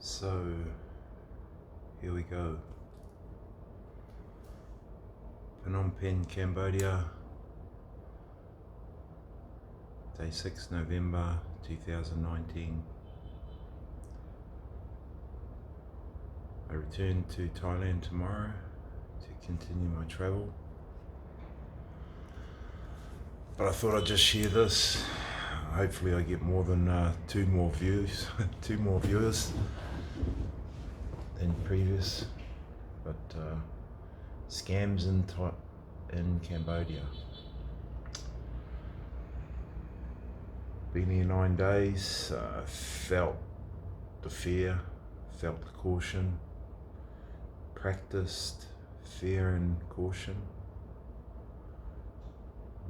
So here we go. Phnom Penh, Cambodia, day 6 November 2019. I return to Thailand tomorrow to continue my travel. But I thought I'd just share this. Hopefully I get more than two more viewers than previous. But scams in Cambodia. Been here 9 days, felt the fear, felt the caution, practiced fear and caution.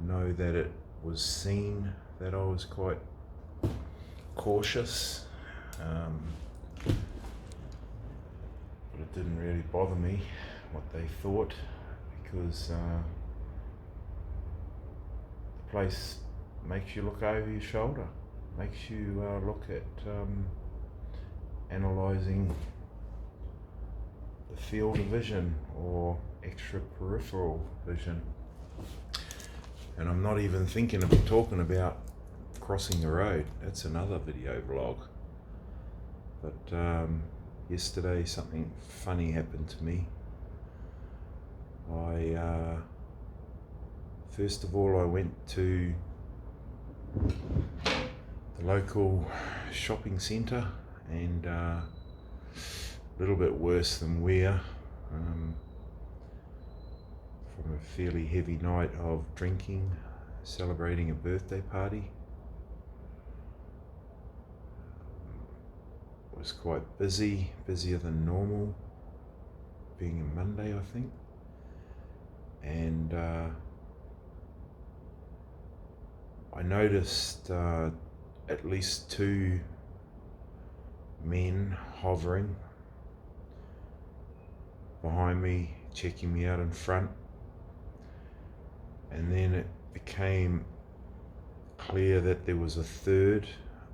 Know that it was seen that I was quite cautious, but it didn't really bother me what they thought, because the place makes you look over your shoulder, makes you look at analysing the field of vision or extra peripheral vision. And I'm not even thinking of talking about crossing the road. That's another video vlog. But yesterday something funny happened to me. First of all, I went to the local shopping centre, and a little bit worse than where, from a fairly heavy night of drinking, celebrating a birthday party. It was quite busy, busier than normal, being a Monday I think, and I noticed at least two men hovering behind me, checking me out in front. And then it became clear that there was a third,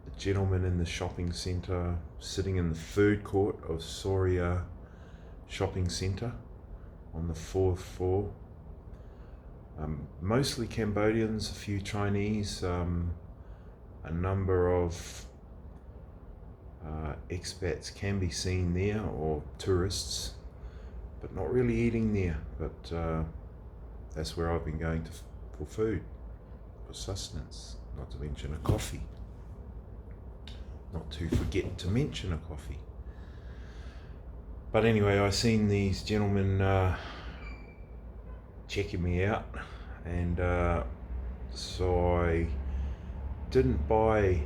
a gentleman in the shopping centre, sitting in the food court of Soria shopping centre on the 4th floor. Mostly Cambodians, a few Chinese, a number of expats can be seen there, or tourists, but not really eating there. But that's where I've been going for food, for sustenance, not to mention a coffee. Not to forget to mention a coffee. But anyway, I seen these gentlemen checking me out, and so I didn't buy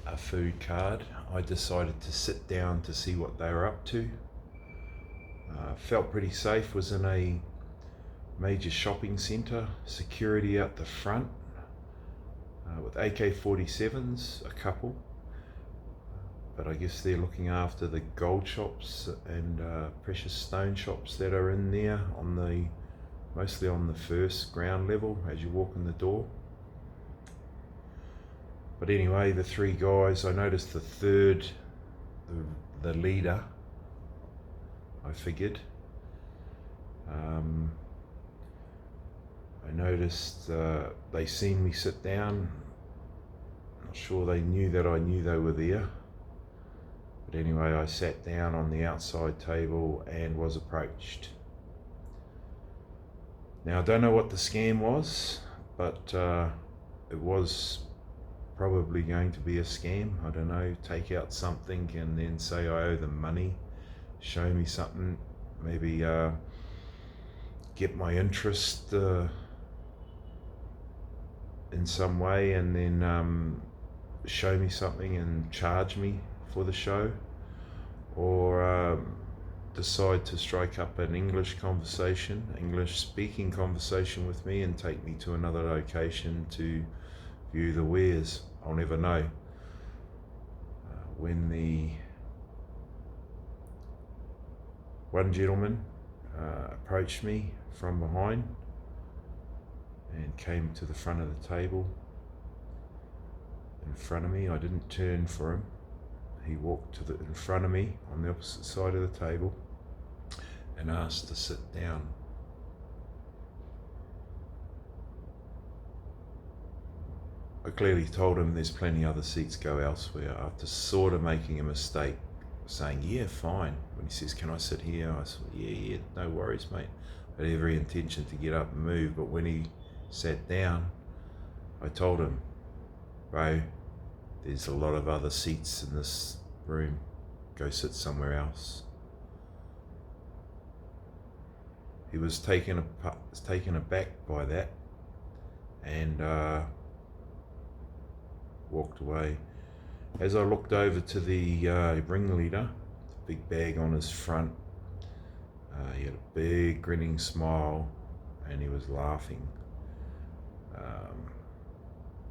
a food card. I decided to sit down to see what they were up to. Felt pretty safe, was in a major shopping centre, security out the front, with AK-47s, a couple, but I guess they're looking after the gold shops and precious stone shops that are in there, mostly on the first ground level as you walk in the door. But anyway, the three guys, I noticed the third, the leader, I figured. I noticed they seen me sit down. Not sure they knew that I knew they were there. But anyway, I sat down on the outside table and was approached. Now I don't know what the scam was, but it was probably going to be a scam. I don't know, take out something and then say I owe them money, show me something, maybe get my interest in some way, and then show me something and charge me for the show, or decide to strike up an English speaking conversation with me and take me to another location to view the wares. I'll never know. When the one gentleman approached me from behind and came to the front of the table in front of me, I didn't turn for him. he walked in front of me on the opposite side of the table and asked to sit down. I clearly told him there's plenty other seats, go elsewhere, after sort of making a mistake, saying, yeah, fine. When he says, can I sit here? I said, yeah, no worries, mate. I had every intention to get up and move, but when he sat down, I told him, bro, there's a lot of other seats in this room. Go sit somewhere else. He was taken aback by that and walked away. As I looked over to the ringleader, the big bag on his front, he had a big grinning smile and he was laughing.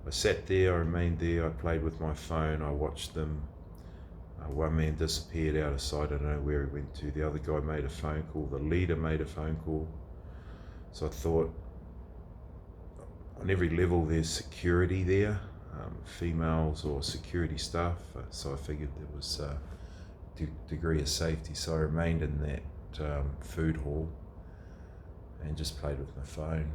I sat there, I remained there, I played with my phone, I watched them. One man disappeared out of sight, I don't know where he went to. The other guy made a phone call, the leader made a phone call. So I thought, on every level there's security there, females or security staff, so I figured there was a degree of safety, so I remained in that food hall and just played with my phone.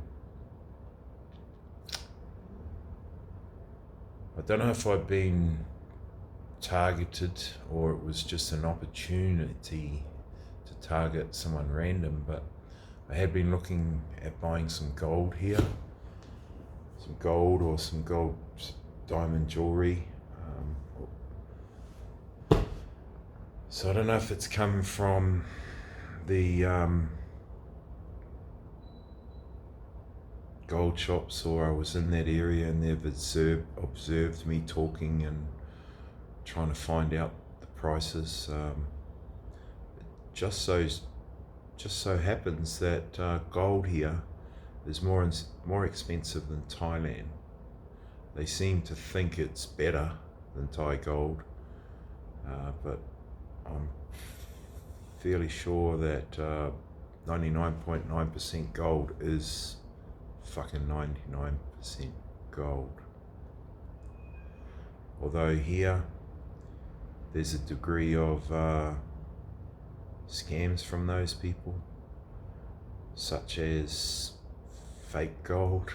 I don't know if I'd been targeted or it was just an opportunity to target someone random, but I had been looking at buying some gold here, some gold or some gold diamond jewelry. So I don't know if it's come from the gold shops or I was in that area and they've observed me talking and trying to find out the prices. It just so happens that gold here is more expensive than Thailand. They seem to think it's better than Thai gold, but I'm fairly sure that 99.9% gold is fucking 99% gold. Although here there's a degree of scams from those people, such as fake gold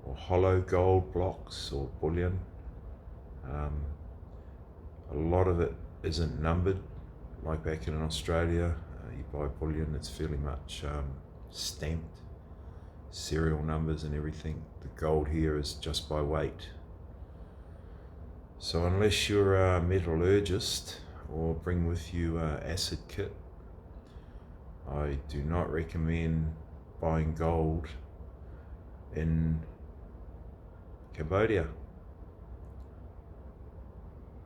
or hollow gold blocks or bullion. A lot of it isn't numbered, like back in Australia. You buy bullion, it's fairly much stamped, serial numbers and everything. The gold here is just by weight. So unless you're a metallurgist or bring with you an acid kit, I do not recommend buying gold in Cambodia.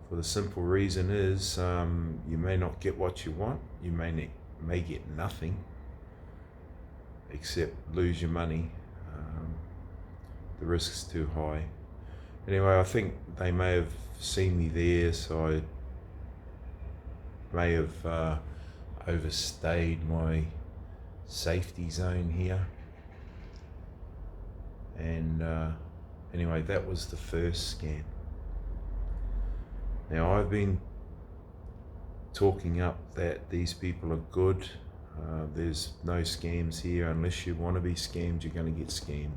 For the simple reason is you may not get what you want, you may get nothing except lose your money. The risk's too high. Anyway, I think they may have seen me there, so I may have overstayed my safety zone here. And anyway, that was the first scam. Now I've been talking up that these people are good. There's no scams here. Unless you want to be scammed, you're going to get scammed.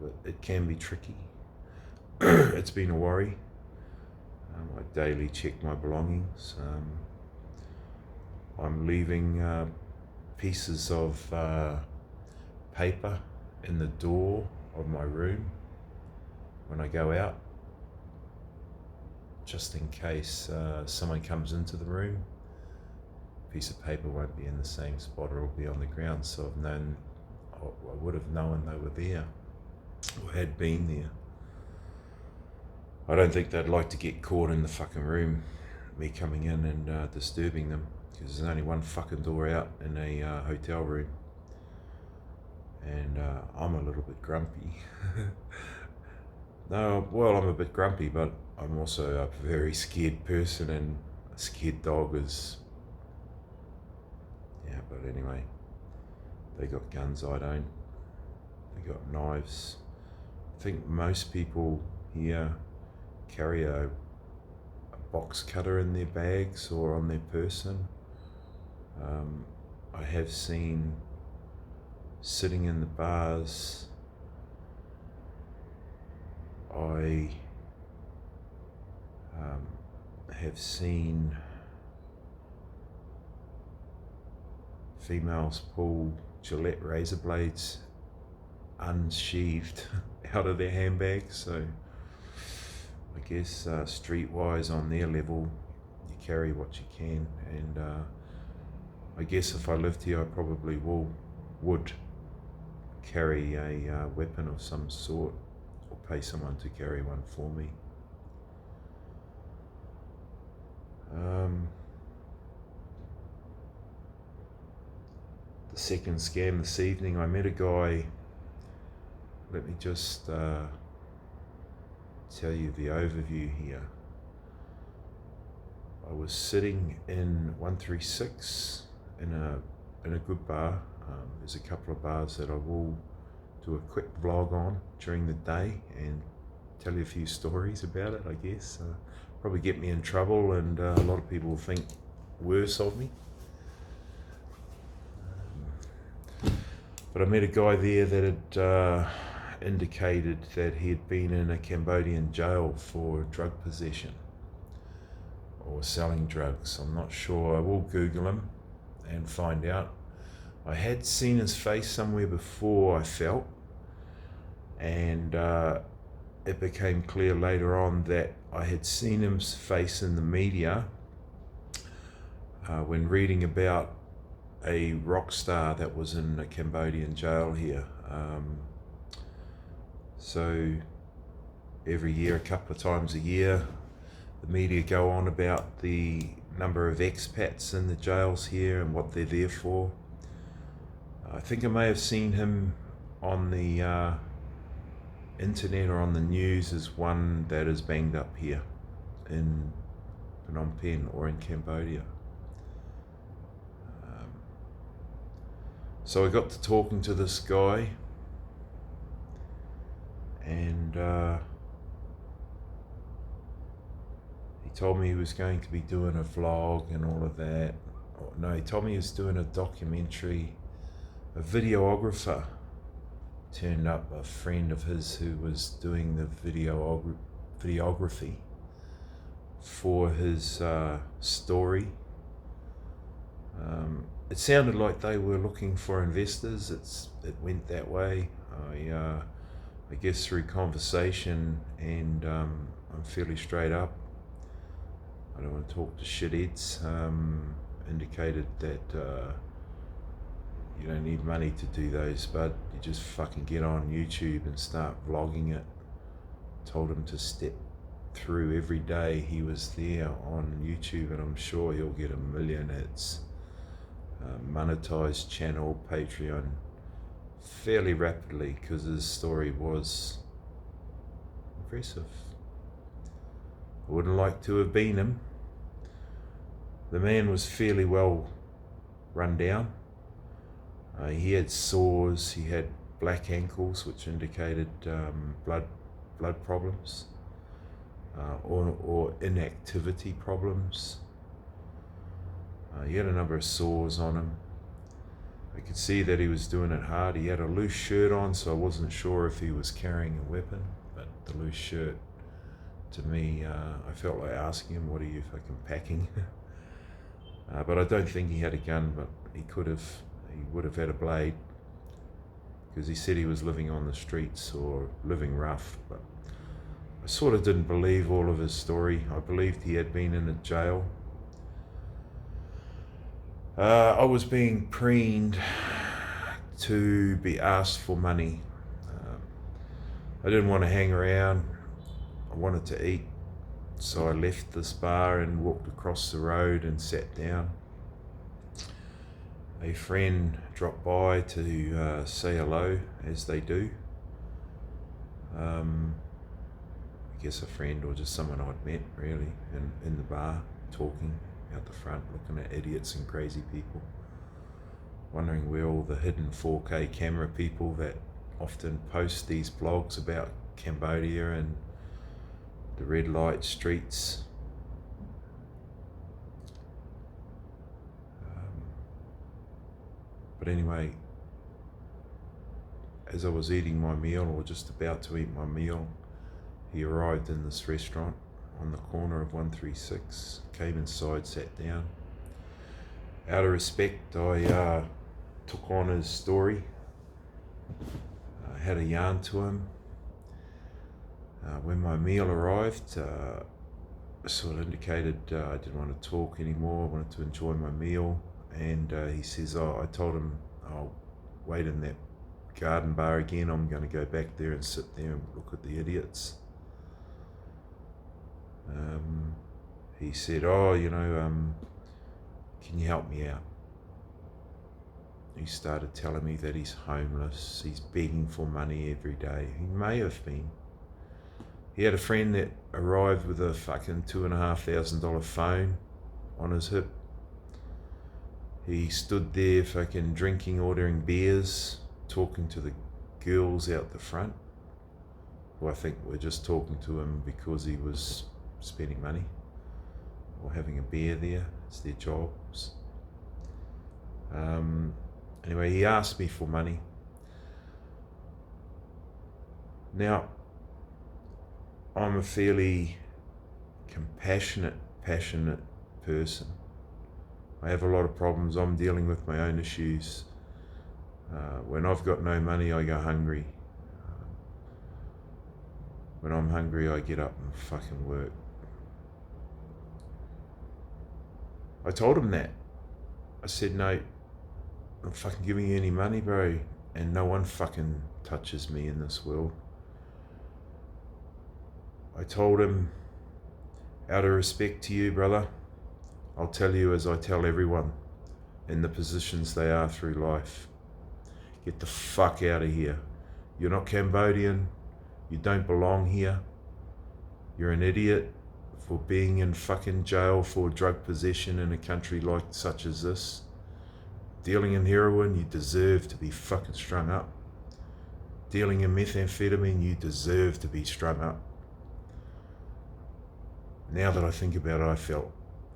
But it can be tricky. It's been a worry. I daily check my belongings. I'm leaving pieces of paper in the door of my room when I go out, just in case someone comes into the room. A piece of paper won't be in the same spot, or it'll be on the ground, so I would have known they were there or had been there. I don't think they'd like to get caught in the fucking room, me coming in and disturbing them, because there's only one fucking door out in a hotel room, and I'm a little bit grumpy. No, well, I'm a bit grumpy, but I'm also a very scared person, and a scared dog is, yeah, but anyway, they got guns, I don't. They got knives. I think most people here carry a box cutter in their bags or on their person. I have seen sitting in the bars. I have seen females pull Gillette razor blades unsheathed out of their handbags. So I guess streetwise on their level, you carry what you can, and I guess if I lived here, I probably would carry a weapon of some sort, or pay someone to carry one for me. The second scam this evening, I met a guy. Let me just tell you the overview here. I was sitting in 136 in a good bar. There's a couple of bars that I will do a quick vlog on during the day and tell you a few stories about it, I guess. Probably get me in trouble, and a lot of people will think worse of me. But I met a guy there that had indicated that he had been in a Cambodian jail for drug possession or selling drugs. I'm not sure. I will Google him and find out. I had seen his face somewhere before, I felt, and it became clear later on that I had seen his face in the media when reading about a rock star that was in a Cambodian jail here. So every year, a couple of times a year, the media go on about the number of expats in the jails here and what they're there for. I think I may have seen him on the internet or on the news as one that is banged up here in Phnom Penh or in Cambodia. So I got to talking to this guy, and he told me he was going to be doing a vlog and all of that. Oh, no, he told me he was doing a documentary. A videographer turned up, a friend of his who was doing the videography for his story. It sounded like they were looking for investors. It went that way. I guess through conversation, and I'm fairly straight up. I don't want to talk to shitheads. Indicated that you don't need money to do those, but you just fucking get on YouTube and start vlogging it. Told him to step through every day he was there on YouTube, and I'm sure he'll get 1 million hits. Monetized channel, Patreon, fairly rapidly, because his story was impressive. I wouldn't like to have been him. The man was fairly well run down. He had sores, he had black ankles, which indicated blood problems, or inactivity problems. He had a number of sores on him. I could see that he was doing it hard. He had a loose shirt on, so I wasn't sure if he was carrying a weapon, but the loose shirt, to me, I felt like asking him, what are you fucking packing? But I don't think he had a gun, but he would have had a blade, because he said he was living on the streets or living rough. But I sort of didn't believe all of his story. I believed he had been in a jail. I was being preened to be asked for money. I didn't want to hang around. I wanted to eat. So I left this bar and walked across the road and sat down. A friend dropped by to say hello, as they do. I guess a friend or just someone I'd met, really, in the bar, talking out the front, looking at idiots and crazy people, wondering where all the hidden 4K camera people that often post these blogs about Cambodia and the red light streets But anyway, as I was eating my meal, or just about to eat my meal, he arrived in this restaurant on the corner of 136, came inside, sat down. Out of respect, I took on his story. I had a yarn to him. When my meal arrived, I sort of indicated I didn't want to talk anymore, I wanted to enjoy my meal. And he says, I told him, I'll wait in that garden bar again, I'm going to go back there and sit there and look at the idiots. He said, can you help me out? He started telling me that he's homeless, he's begging for money every day. He may have been. He had a friend that arrived with a fucking $2,500 phone on his hip. He stood there fucking drinking, ordering beers, talking to the girls out the front, who I think were just talking to him because he was spending money or having a beer there. It's their jobs. Anyway, he asked me for money. Now, I'm a fairly compassionate, passionate person. I have a lot of problems. I'm dealing with my own issues. When I've got no money, I go hungry. When I'm hungry, I get up and fucking work. I told him that. I said, no, I'm not fucking giving you any money, bro. And no one fucking touches me in this world. I told him, out of respect to you, brother, I'll tell you as I tell everyone in the positions they are through life. Get the fuck out of here. You're not Cambodian. You don't belong here. You're an idiot for being in fucking jail for drug possession in a country like such as this. Dealing in heroin, you deserve to be fucking strung up. Dealing in methamphetamine, you deserve to be strung up. Now that I think about it, I felt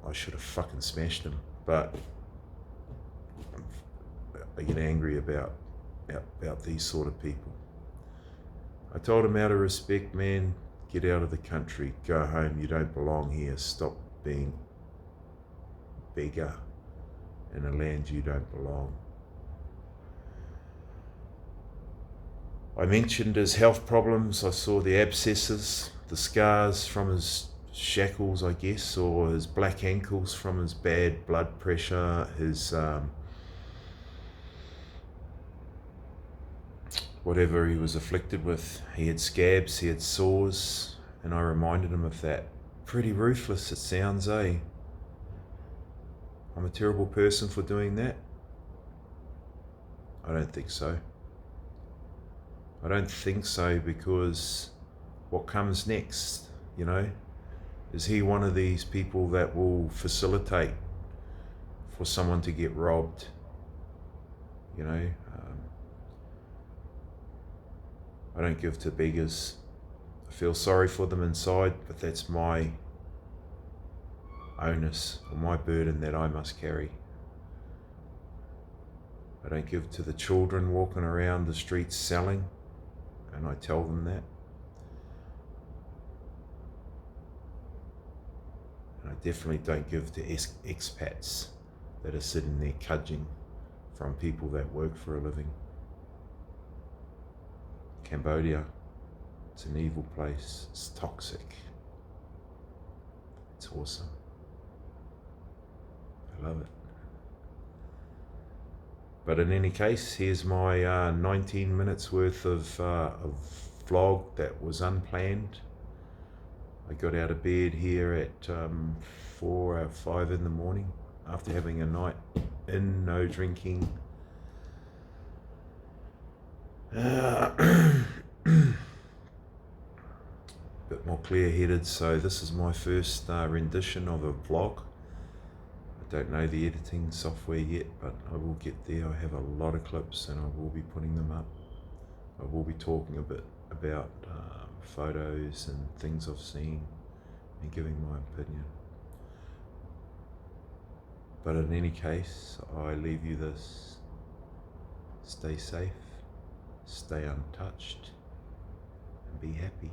I should have fucking smashed him, but I get angry about these sort of people. I told him, out of respect, man, get out of the country, go home, you don't belong here, stop being beggar in a land you don't belong. I mentioned his health problems. I saw the abscesses, the scars from his shackles, I guess, or his black ankles from his bad blood pressure, his whatever he was afflicted with. He had scabs, he had sores, and I reminded him of that. Pretty ruthless it sounds, eh? I'm a terrible person for doing that? I don't think so. I don't think so, because what comes next, you know? Is he one of these people that will facilitate for someone to get robbed? You know, I don't give to beggars. I feel sorry for them inside, but that's my onus or my burden that I must carry. I don't give to the children walking around the streets selling, and I tell them that. And I definitely don't give to expats that are sitting there cudging from people that work for a living. Cambodia, it's an evil place, it's toxic, it's awesome, I love it. But in any case, here's my 19 minutes worth of vlog that was unplanned. I got out of bed here at 4 or 5 in the morning after having a night in, no drinking. Bit more clear-headed, so this is my first rendition of a vlog. I don't know the editing software yet, but I will get there. I have a lot of clips and I will be putting them up. I will be talking a bit about photos and things I've seen and giving my opinion. But in any case, I leave you this. stay safe, stay untouched, and be happy.